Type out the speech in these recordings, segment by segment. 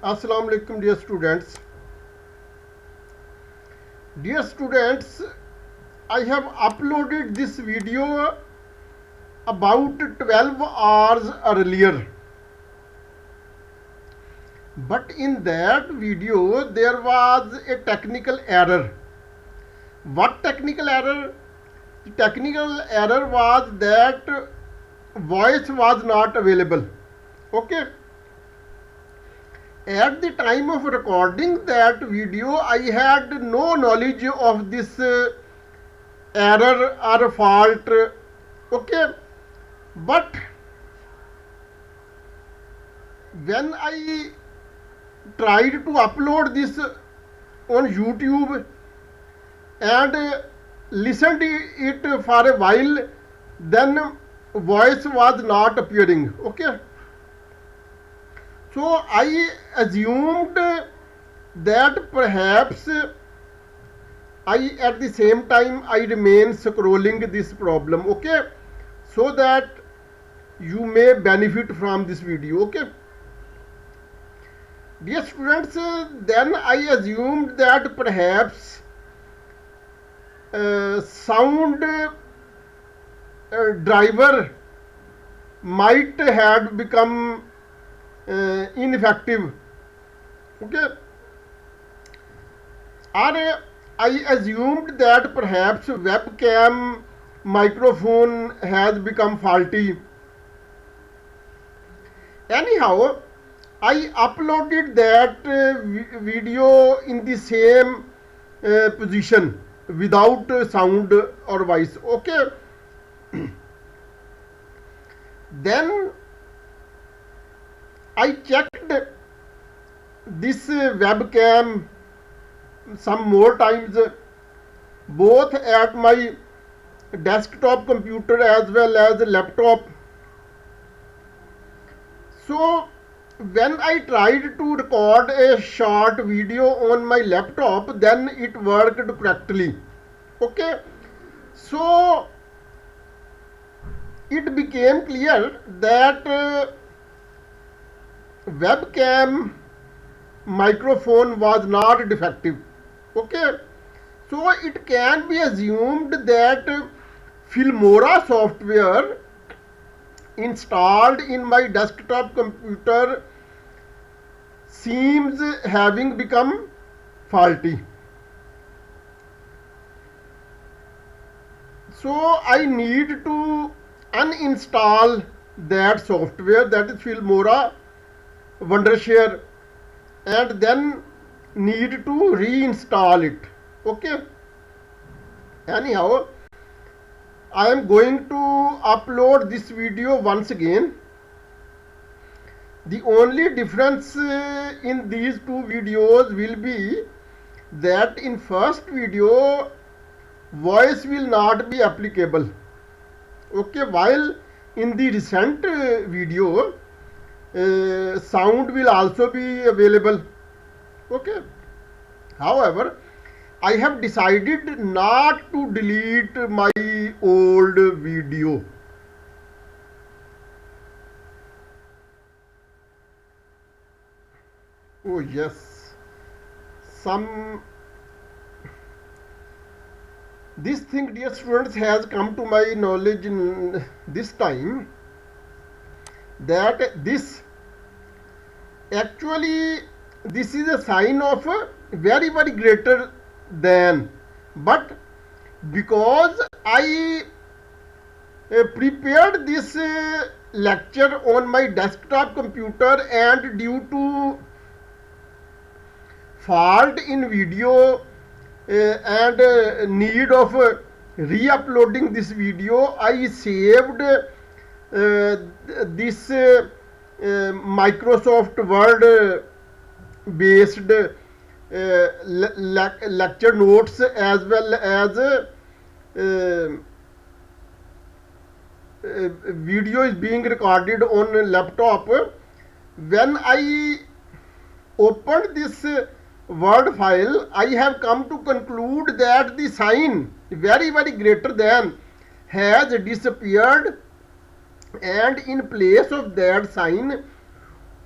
Assalamu alaikum, dear students. Dear students, I have uploaded this video about 12 hours earlier. But in that video, there was a technical error. What technical error? The technical error was that voice was not available. Okay. At the time of recording that video, I had no knowledge of this error or fault. Okay. But when I tried to upload this on YouTube and listened it for a while, then voice was not appearing. Okay. So I assumed that perhaps at the same time I remain scrolling this problem. Okay. So that you may benefit from this video. Okay. Dear students, then I assumed that perhaps sound driver might have become ineffective. Okay. Or I assumed that perhaps webcam microphone has become faulty. Anyhow, I uploaded that video in the same position without sound or voice. Okay. Then I checked this webcam some more times, both at my desktop computer as well as laptop. So when I tried to record a short video on my laptop, then it worked correctly. Okay. So it became clear that webcam microphone was not defective. Okay. So it can be assumed that Filmora software installed in my desktop computer seems having become faulty. So I need to uninstall that software, that is Filmora Wondershare, and then need to reinstall it. Okay. Anyhow, I am going to upload this video once again. The only difference in these two videos will be that in first video voice will not be applicable. Okay, while in the recent video sound will also be available. Okay. However, I have decided not to delete my old video. Oh yes, this thing, dear students, has come to my knowledge in this time, that this is a sign of very greater than. But because I prepared this lecture on my desktop computer, and due to fault in video and need of re-uploading this video, I saved this Microsoft Word based lecture notes as well as video is being recorded on a laptop. When I opened this Word file, I have come to conclude that the sign very greater than has disappeared, and in place of that sign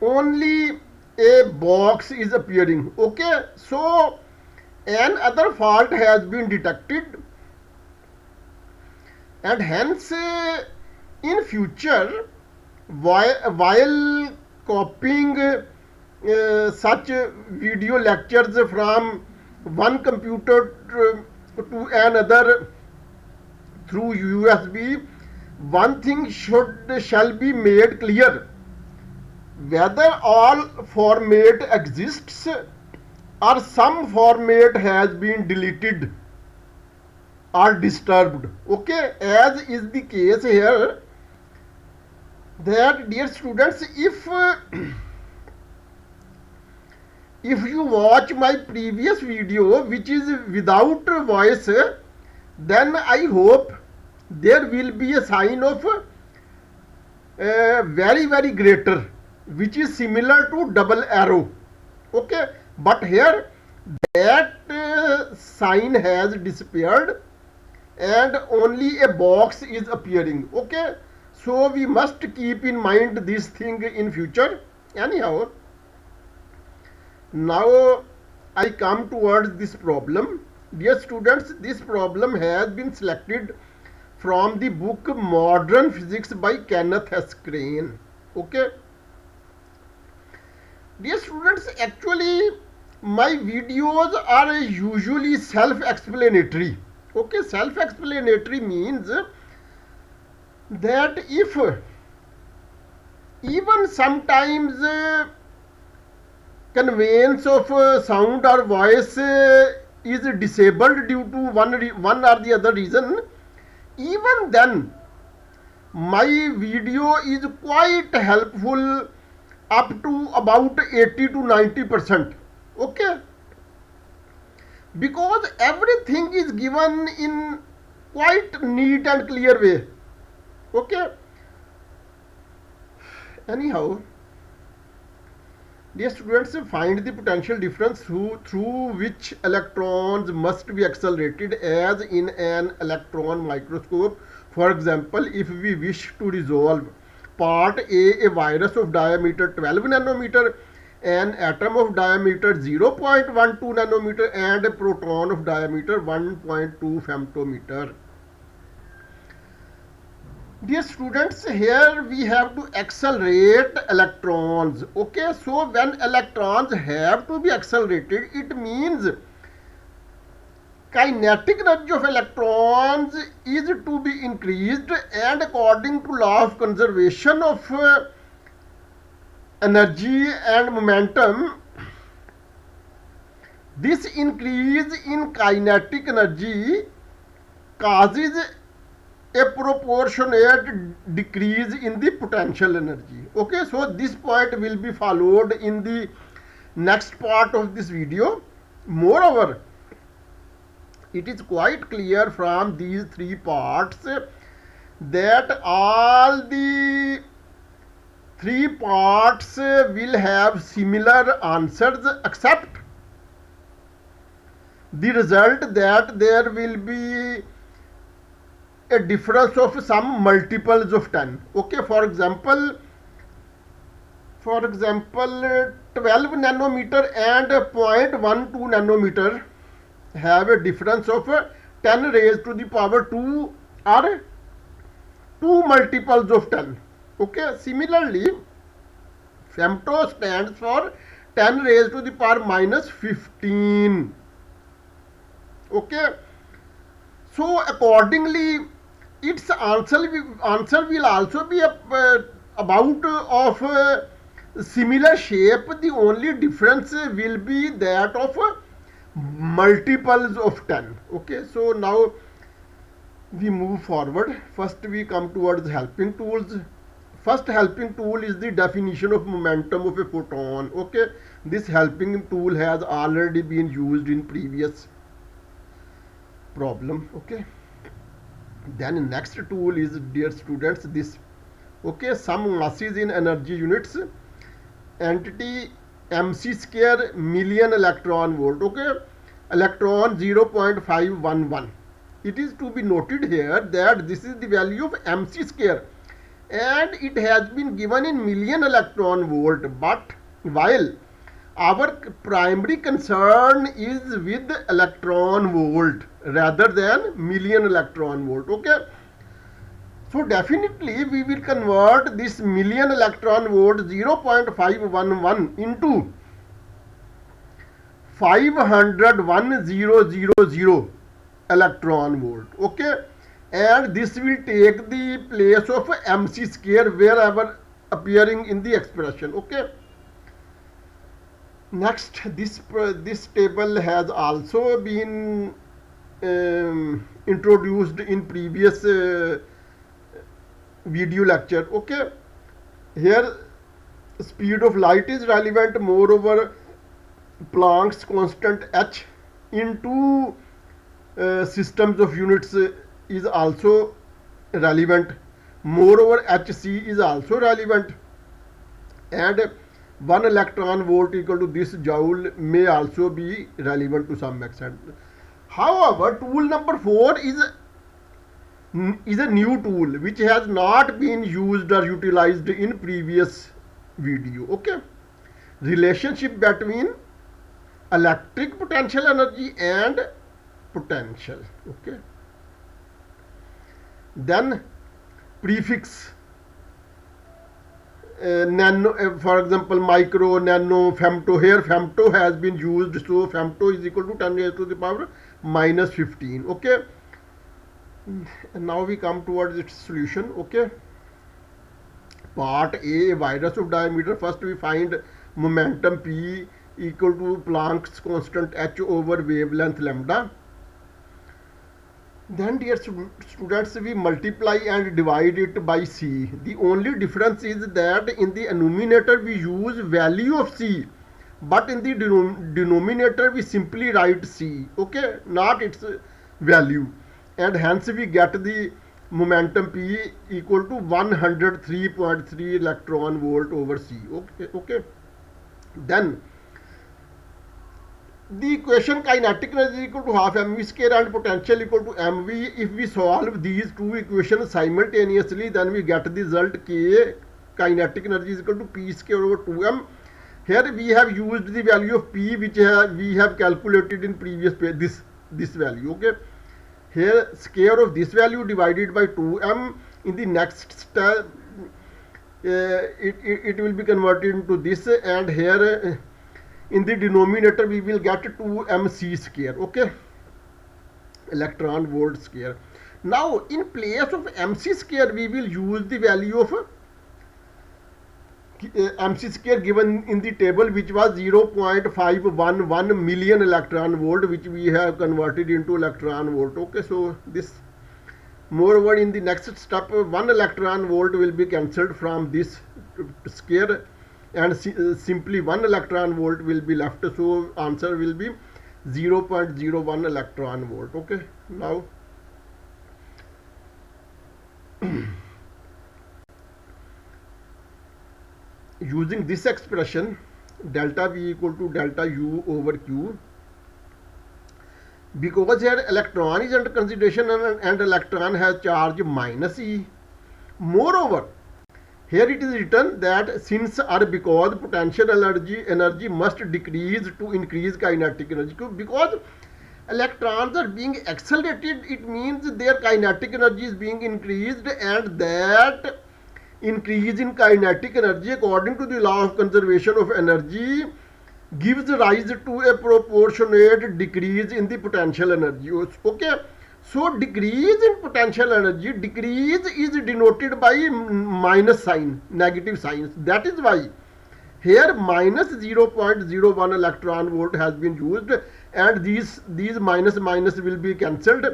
only a box is appearing. Okay, so another fault has been detected, and hence in future, while copying such video lectures from one computer to another through USB, one thing shall be made clear: whether all format exists or some format has been deleted or disturbed. Okay, as is the case here, that dear students, if you watch my previous video which is without voice, then I hope there will be a sign of very greater, which is similar to double arrow. Okay, but here that sign has disappeared and only a box is appearing. Okay, so we must keep in mind this thing in future. Anyhow, now I come towards this problem. Dear students, this problem has been selected from the book Modern Physics by Kenneth S. Crane. Okay, dear students, actually my videos are usually self-explanatory. Okay, self-explanatory means that if even sometimes conveyance of sound or voice is disabled due to one or the other reason, even then my video is quite helpful up to about 80 to 90%. Okay, because everything is given in quite neat and clear way. Okay, anyhow, dear students, find the potential difference through which electrons must be accelerated as in an electron microscope. For example, if we wish to resolve part a virus of diameter 12 nanometer, an atom of diameter 0.12 nanometer, and a proton of diameter 1.2 femtometer. Dear students, here we have to accelerate electrons. Okay, so when electrons have to be accelerated, it means kinetic energy of electrons is to be increased, and according to law of conservation of energy and momentum, this increase in kinetic energy causes a proportionate decrease in the potential energy. Okay, so this point will be followed in the next part of this video. Moreover, it is quite clear from these three parts that all the three parts will have similar answers, except the result that there will be a difference of some multiples of 10. Okay, for example 12 nanometer and 0.12 nanometer have a difference of 10 raised to the power 2 or 2 multiples of 10. Okay, similarly femto stands for 10 raised to the power minus 15. Okay, so accordingly its answer will also be about of similar shape. The only difference will be that of multiples of 10. Okay, so now we move forward. First we come towards helping tools. First helping tool is the definition of momentum of a photon. Okay, this helping tool has already been used in previous problem. Okay, then next tool is, dear students, this. Okay, some masses in energy units, entity mc square million electron volt. Okay, electron 0.511. It is to be noted here that this is the value of mc square and it has been given in million electron volt, but while our primary concern is with electron volt rather than million electron volt. Okay, so definitely we will convert this million electron volt 0.511 into 501,000 electron volt. Okay, and this will take the place of mc square wherever appearing in the expression. Okay, next, this table has also been introduced in previous video lecture. Okay, here speed of light is relevant. Moreover, Planck's constant h into systems of units is also relevant. Moreover, hc is also relevant, and 1 electron volt equal to this joule may also be relevant to some extent. However, tool number 4 is a new tool which has not been used or utilized in previous video. Okay, relationship between electric potential energy and potential. Okay, then prefix nano, for example, micro, nano, femto. Here femto has been used, so femto is equal to 10 raised to the power minus 15. Okay, and now we come towards its solution. Okay, part A, virus of diameter. First we find momentum P equal to Planck's constant h over wavelength lambda. Then, dear students, we multiply and divide it by c. The only difference is that in the numerator we use value of c, but in the denominator we simply write c. Okay, not its value, and hence we get the momentum P equal to 103.3 electron volt over c. Okay. Then the equation kinetic energy equal to half mv square and potential equal to mv. If we solve these two equations simultaneously, then we get the result k kinetic energy is equal to p square over 2m. Here we have used the value of p which we have calculated in previous page, this value. Okay, here square of this value divided by 2m. In the next step it will be converted into this, and here in the denominator we will get 2mc square. Okay, electron volt square. Now in place of mc square we will use the value of mc square given in the table, which was 0.511 million electron volt, which we have converted into electron volt. Okay, so this, moreover, in the next step 1 electron volt will be cancelled from this square, and simply 1 electron volt will be left, so answer will be 0.01 electron volt. Okay, now using this expression delta V equal to delta U over Q, because here electron is under consideration and electron has charge minus E. Moreover, here it is written that since or because potential energy must decrease to increase kinetic energy. Because electrons are being accelerated, it means their kinetic energy is being increased, and that increase in kinetic energy according to the law of conservation of energy gives rise to a proportionate decrease in the potential energy. Okay, so decrease in potential energy, decrease is denoted by minus sign, negative signs. That is why here minus 0.01 electron volt has been used, and these minus will be cancelled.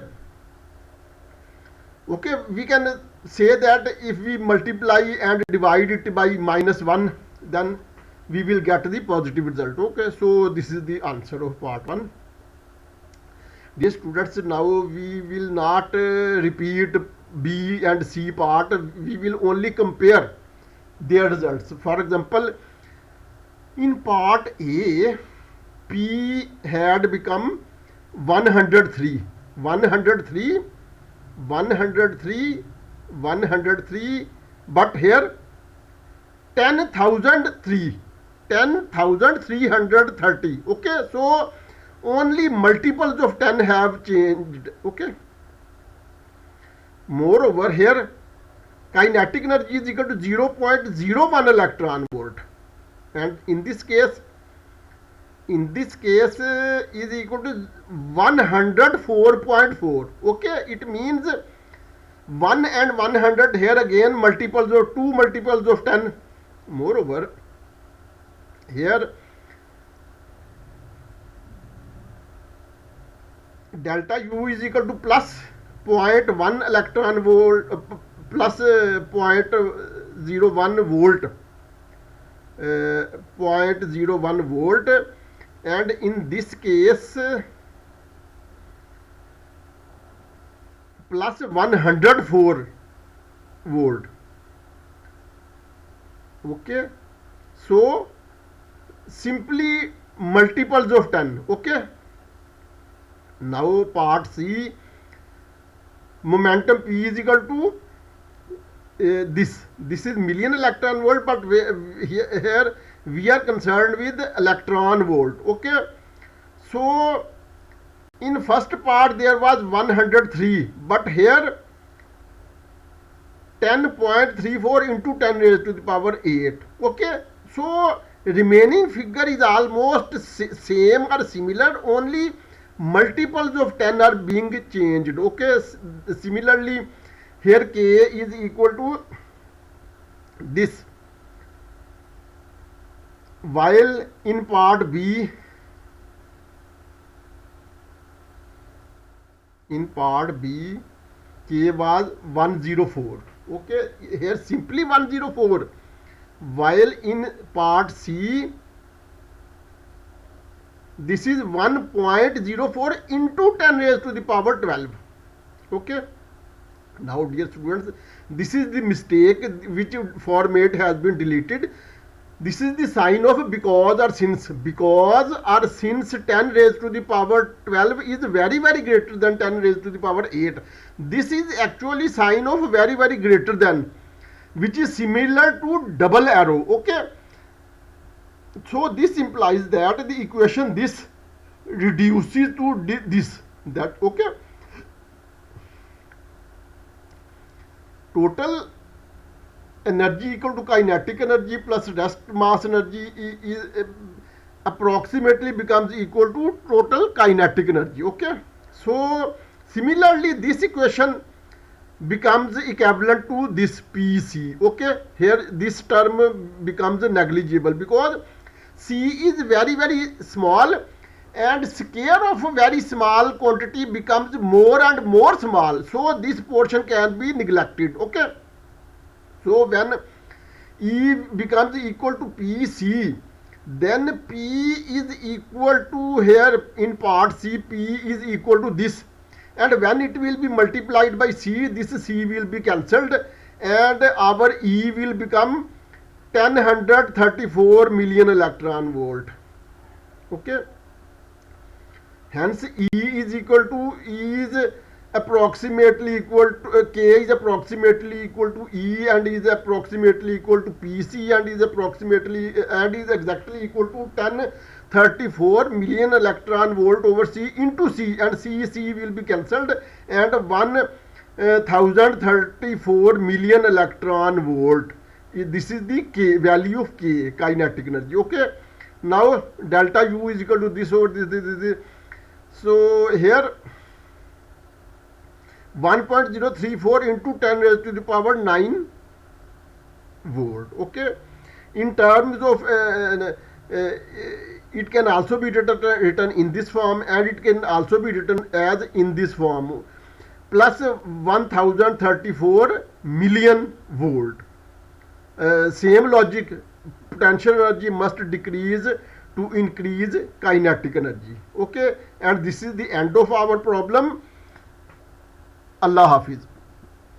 Okay, we can say that if we multiply and divide it by -1, then we will get the positive result. Okay, so this is the answer of part 1. Dear students, now we will not repeat B and C part. We will only compare their results. For example, in part A, P had become 103, 103, 103, 103, but here 10,003, 10,330. Okay, so only multiples of 10 have changed. Okay, moreover here kinetic energy is equal to 0.01 electron volt, and in this case is equal to 104.4. okay, it means 1 and 100 here again multiples of 2 multiples of 10. Moreover here delta U is equal to plus zero point 0.1 electron volt plus 0.01 volt 0.01 volt, and in this case plus 104 volt. Okay, so simply multiples of 10. Okay, now part C, momentum P is equal to this is million electron volt, but here we are concerned with electron volt. Okay, so in first part there was 103, but here 10.34 into 10 raised to the power 8. Okay, so remaining figure is almost same or similar, only multiples of 10 are being changed. Okay, similarly here K is equal to this, while in part B K was 104. Okay, here simply 104, while in part C this is 1.04 into 10 raised to the power 12. Okay, now dear students, this is the mistake which format has been deleted. This is the sign of because or since. Because or since 10 raised to the power 12 is very greater than 10 raised to the power 8. This is actually sign of very greater than, which is similar to double arrow. Okay, so this implies that the equation this reduces to this, that. Okay, total energy equal to kinetic energy plus rest mass energy is approximately becomes equal to total kinetic energy. Okay, so similarly this equation becomes equivalent to this PC. Okay, here this term becomes negligible because C is very small, and scale of a very small quantity becomes more and more small, so this portion can be neglected. Okay, so when E becomes equal to PC, then P is equal to, here in part C, P is equal to this, and when it will be multiplied by C, this C will be cancelled, and our E will become 1034 million electron volt. Okay, hence E is equal to, E is approximately equal to K is approximately equal to E, and is approximately equal to PC, and is exactly equal to 1034 million electron volt over C into C, and C will be cancelled, and 1034 million electron volt. This is the K value of K, kinetic energy. Okay, now delta U is equal to this over this. So here 1.034 into 10 raised to the power 9 volt. Okay, in terms of it can also be written in this form, and it can also be written as in this form, plus 1034 million volt. Same logic, potential energy must decrease to increase kinetic energy. Okay, and this is the end of our problem. Allah Hafiz.